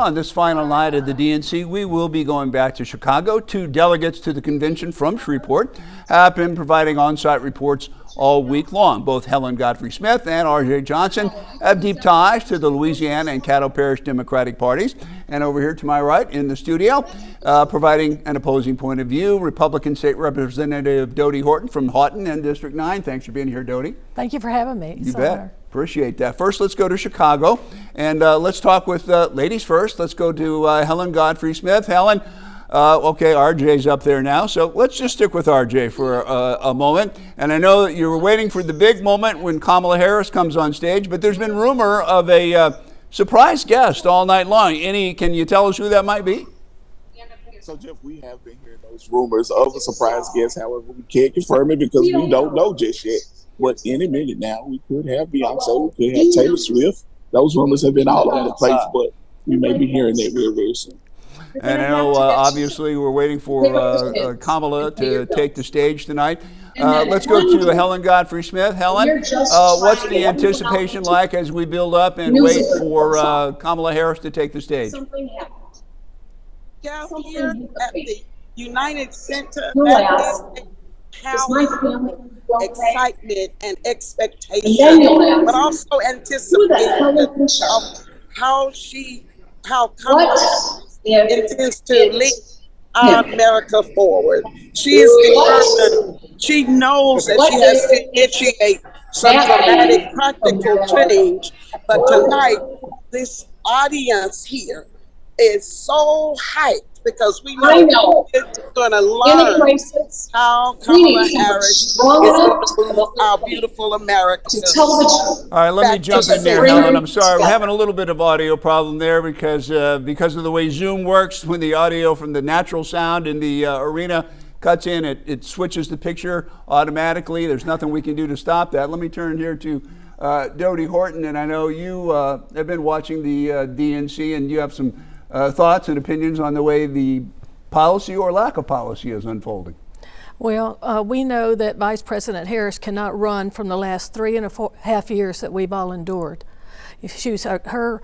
On this final night of the DNC, we will be going back to Chicago. Two delegates to the convention from Shreveport have been providing on-site reports all week long. Both Helen Godfrey Smith and R.J. Johnson have deep ties to the Louisiana and Caddo Parish Democratic parties. And over here to my right in the studio, providing an opposing point of view, Republican State Representative Dodie Horton from Houghton and District 9. Thanks for being here, Dodie. Thank you for having me. You bet. Appreciate that. First, let's go to Chicago, and let's talk with ladies first. Let's go to Helen Godfrey Smith. Helen, okay, RJ's up there now, so let's just stick with RJ for a moment. And I know that you were waiting for the big moment when Kamala Harris comes on stage, but there's been rumor of a surprise guest all night long. Can you tell us who that might be? So, Jeff, we have been hearing those rumors of a surprise guest. However, we can't confirm it because we don't know just yet. But any minute now, we could have Beyonce, we could have Taylor Swift. Those rumors have been all over the place, but we may be hearing that real, very soon. And I know, obviously, we're waiting for Kamala to take the stage tonight. Let's go to Helen Godfrey Smith. Helen, what's the anticipation like as we build up and wait for Kamala Harris to take the stage? Yeah, here at the United Center, how excitement and expectation, but also anticipation of how Kamala intends to lead America forward. She is determined. She knows that she has to initiate some dramatic practical change, but tonight, this audience here is so hyped because we know it's going to learn how Kamala Harris is going to move our beautiful America. All right, let me jump in there, Helen. I'm sorry, we're having a little bit of audio problem there because of the way Zoom works. When the audio from the natural sound in the arena cuts in, it switches the picture automatically. There's nothing we can do to stop that. Let me turn here to Dodie Horton, and I know you have been watching the DNC, and you have some thoughts and opinions on the way the policy or lack of policy is unfolding. Well, we know that Vice President Harris cannot run from the last 3.5 years that we've all endured. She was her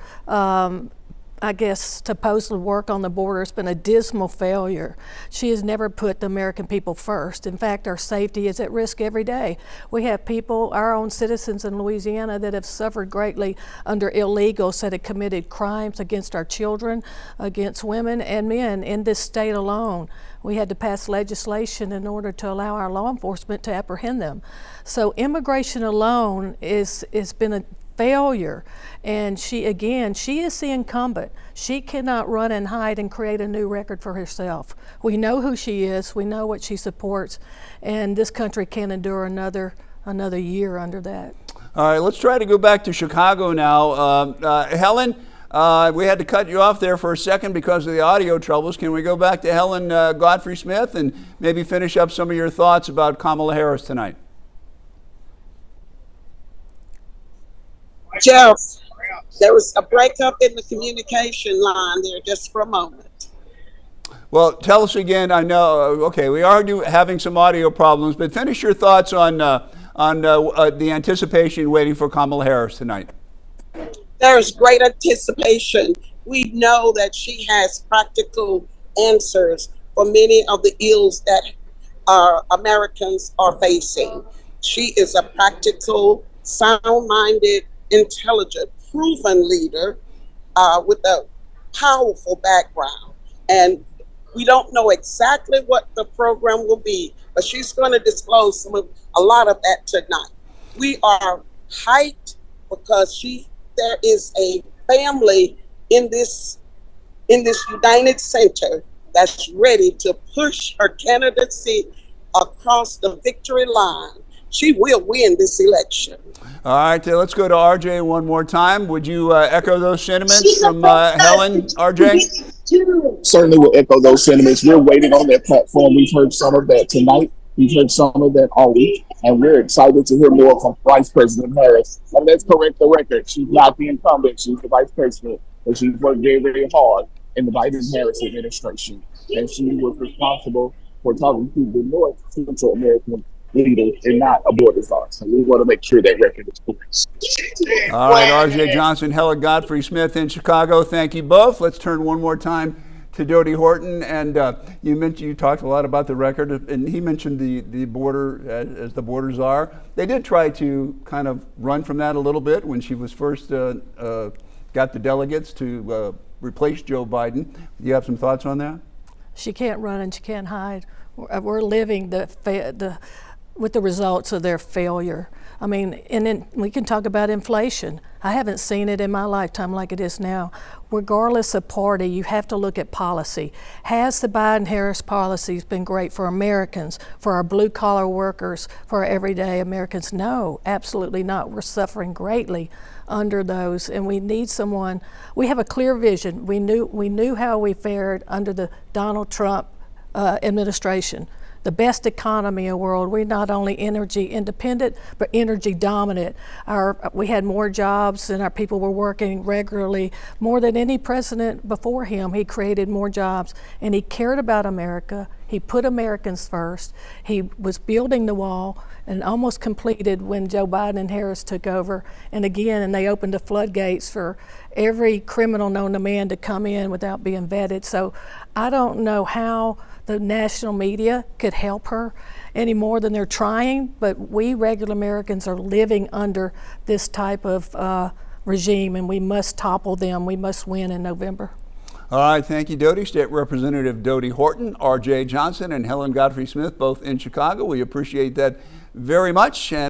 I guess, supposed work on the border has been a dismal failure. She has never put the American people first. In fact, our safety is at risk every day. We have people, our own citizens in Louisiana, that have suffered greatly under illegals that have committed crimes against our children, against women and men in this state alone. We had to pass legislation in order to allow our law enforcement to apprehend them. So immigration alone has been a failure, and she is the incumbent. She cannot run and hide and create a new record for herself. We know who she is, we know what she supports, and this country can't endure another year under that. All right, let's try to go back to Chicago now. Helen, we had to cut you off there for a second because of the audio troubles. Can we go back to Helen Godfrey Smith and maybe finish up some of your thoughts about Kamala Harris tonight? Jeff, there was a breakup in the communication line there just for a moment. Well, tell us again. I know, okay, we are having some audio problems, but finish your thoughts on the anticipation waiting for Kamala Harris tonight. There's great anticipation. We know that she has practical answers for many of the ills that our Americans are facing. She is a practical, sound-minded, intelligent, proven leader with a powerful background. And we don't know exactly what the program will be, but she's going to disclose a lot of that tonight. We are hyped because there is a family in this United Center that's ready to push her candidacy across the victory line. She will win this election. All right, let's go to RJ one more time. Would you echo those sentiments from Helen, RJ? Certainly will echo those sentiments. We're waiting on that platform. We've heard some of that tonight. We've heard some of that all week. And we're excited to hear more from Vice President Harris. And let's correct the record. She's not the incumbent. She's the Vice President. But she's worked very, very hard in the Biden-Harris administration. And she was responsible for talking to the North Central American leader and not a border czar. So we want to make sure that record is correct. All right, R.J. Johnson, Helen Godfrey Smith in Chicago. Thank you both. Let's turn one more time to Dodie Horton. And you talked a lot about the record, and he mentioned the border as the border czar. They did try to kind of run from that a little bit when she was first got the delegates to replace Joe Biden. Do you have some thoughts on that? She can't run and she can't hide. We're living with the results of their failure. I mean, and then we can talk about inflation. I haven't seen it in my lifetime like it is now. Regardless of party, you have to look at policy. Has the Biden-Harris policies been great for Americans, for our blue-collar workers, for our everyday Americans? No, absolutely not. We're suffering greatly under those, and we need someone. We have a clear vision. We knew how we fared under the Donald Trump administration. The best economy in the world. We're not only energy independent, but energy dominant. We had more jobs and our people were working regularly. More than any president before him, he created more jobs. And he cared about America. He put Americans first. He was building the wall and almost completed when Joe Biden and Harris took over. And they opened the floodgates for every criminal known to man to come in without being vetted. So I don't know how the national media could help her any more than they're trying, but we regular Americans are living under this type of regime, and we must topple them. We must win in November. All right, thank you, Dodie. State Representative Dodie Horton, R.J. Johnson, and Helen Godfrey Smith, both in Chicago. We appreciate that very much.